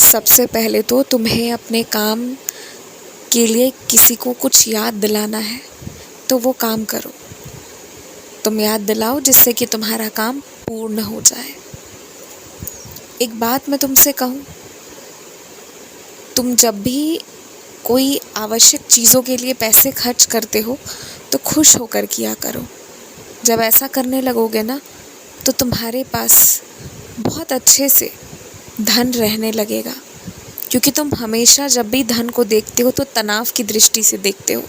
सबसे पहले तो तुम्हें अपने काम के लिए किसी को कुछ याद दिलाना है तो वो काम करो। तुम याद दिलाओ जिससे कि तुम्हारा काम पूर्ण हो जाए। एक बात मैं तुमसे कहूँ, तुम जब भी कोई आवश्यक चीज़ों के लिए पैसे खर्च करते हो तो खुश होकर किया करो। जब ऐसा करने लगोगे ना तो तुम्हारे पास बहुत अच्छे से धन रहने लगेगा, क्योंकि तुम हमेशा जब भी धन को देखते हो तो तनाव की दृष्टि से देखते हो,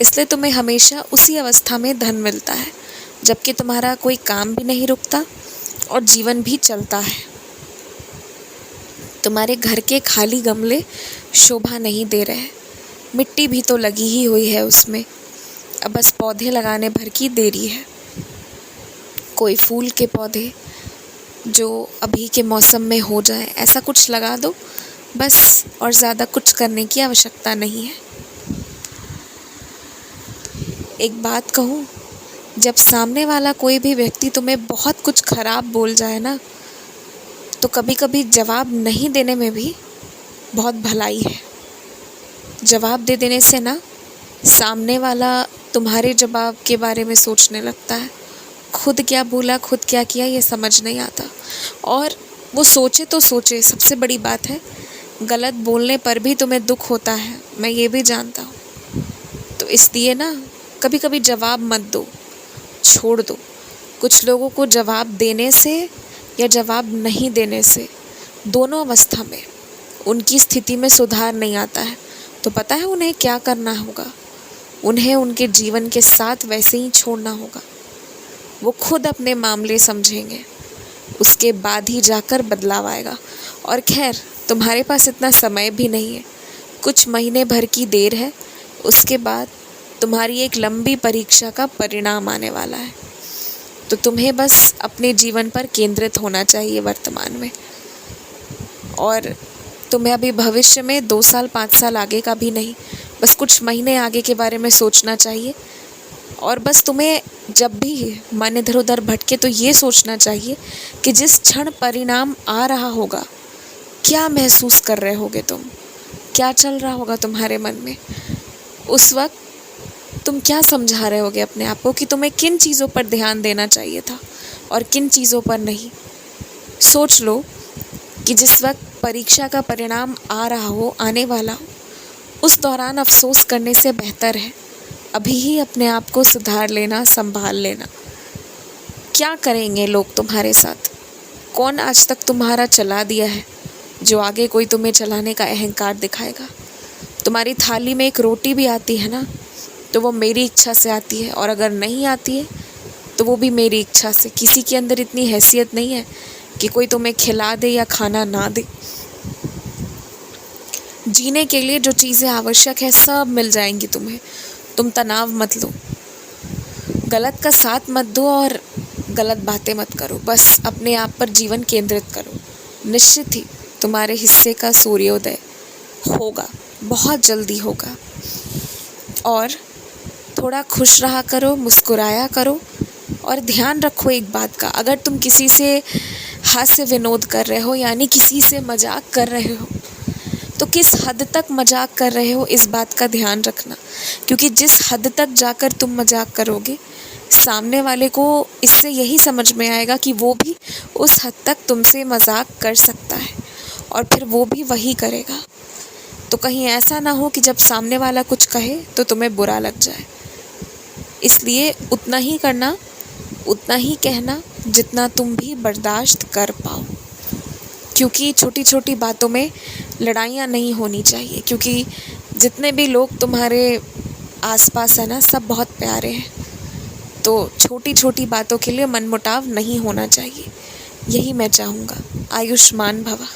इसलिए तुम्हें हमेशा उसी अवस्था में धन मिलता है जबकि तुम्हारा कोई काम भी नहीं रुकता और जीवन भी चलता है। तुम्हारे घर के खाली गमले शोभा नहीं दे रहे, मिट्टी भी तो लगी ही हुई है उसमें, अब बस पौधे लगाने भर की देरी है। कोई फूल के पौधे जो अभी के मौसम में हो जाए ऐसा कुछ लगा दो बस, और ज़्यादा कुछ करने की आवश्यकता नहीं है। एक बात कहूँ, जब सामने वाला कोई भी व्यक्ति तुम्हें बहुत कुछ खराब बोल जाए ना तो कभी कभी जवाब नहीं देने में भी बहुत भलाई है। जवाब दे देने से ना सामने वाला तुम्हारे जवाब के बारे में सोचने लगता है, खुद क्या बोला खुद क्या किया ये समझ नहीं आता, और वो सोचे तो सोचे, सबसे बड़ी बात है गलत बोलने पर भी तुम्हें दुख होता है, मैं ये भी जानता हूँ। तो इसलिए ना कभी कभी जवाब मत दो, छोड़ दो। कुछ लोगों को जवाब देने से या जवाब नहीं देने से, दोनों अवस्था में उनकी स्थिति में सुधार नहीं आता है। तो पता है उन्हें क्या करना होगा, उन्हें उनके जीवन के साथ वैसे ही छोड़ना होगा। वो खुद अपने मामले समझेंगे, उसके बाद ही जाकर बदलाव आएगा। और खैर तुम्हारे पास इतना समय भी नहीं है, कुछ महीने भर की देर है, उसके बाद तुम्हारी एक लंबी परीक्षा का परिणाम आने वाला है। तो तुम्हें बस अपने जीवन पर केंद्रित होना चाहिए वर्तमान में, और तुम्हें अभी भविष्य में 2 साल 5 साल आगे का भी नहीं, बस कुछ महीने आगे के बारे में सोचना चाहिए। और बस तुम्हें जब भी मन इधर उधर भटके तो ये सोचना चाहिए कि जिस क्षण परिणाम आ रहा होगा क्या महसूस कर रहे होगे तुम, क्या चल रहा होगा तुम्हारे मन में, उस वक्त तुम क्या समझा रहे होगे अपने आप को कि तुम्हें किन चीज़ों पर ध्यान देना चाहिए था और किन चीज़ों पर नहीं। सोच लो कि जिस वक्त परीक्षा का परिणाम आ रहा हो, आने वाला हो, उस दौरान अफसोस करने से बेहतर है अभी ही अपने आप को सुधार लेना, संभाल लेना। क्या करेंगे लोग तुम्हारे साथ, कौन आज तक तुम्हारा चला दिया है जो आगे कोई तुम्हें चलाने का अहंकार दिखाएगा। तुम्हारी थाली में एक रोटी भी आती है ना तो वो मेरी इच्छा से आती है, और अगर नहीं आती है तो वो भी मेरी इच्छा से। किसी के अंदर इतनी हैसियत नहीं है कि कोई तुम्हें खिला दे या खाना ना दे। जीने के लिए जो चीज़ें आवश्यक है सब मिल जाएंगी तुम्हें, तुम तनाव मत लो, गलत का साथ मत दो और गलत बातें मत करो, बस अपने आप पर जीवन केंद्रित करो। निश्चित ही तुम्हारे हिस्से का सूर्योदय होगा, बहुत जल्दी होगा। और थोड़ा खुश रहा करो, मुस्कुराया करो, और ध्यान रखो एक बात का, अगर तुम किसी से हास्य विनोद कर रहे हो यानी किसी से मजाक कर रहे हो तो किस हद तक मजाक कर रहे हो इस बात का ध्यान रखना, क्योंकि जिस हद तक जाकर तुम मजाक करोगे सामने वाले को इससे यही समझ में आएगा कि वो भी उस हद तक तुमसे मजाक कर सकता है और फिर वो भी वही करेगा। तो कहीं ऐसा ना हो कि जब सामने वाला कुछ कहे तो तुम्हें बुरा लग जाए। इसलिए उतना ही करना, उतना ही कहना जितना तुम भी बर्दाश्त कर पाओ, क्योंकि छोटी छोटी बातों में लड़ाइयाँ नहीं होनी चाहिए, क्योंकि जितने भी लोग तुम्हारे आसपास है ना सब बहुत प्यारे हैं। तो छोटी छोटी बातों के लिए मनमुटाव नहीं होना चाहिए, यही मैं चाहूँगा। आयुष्मान भवा।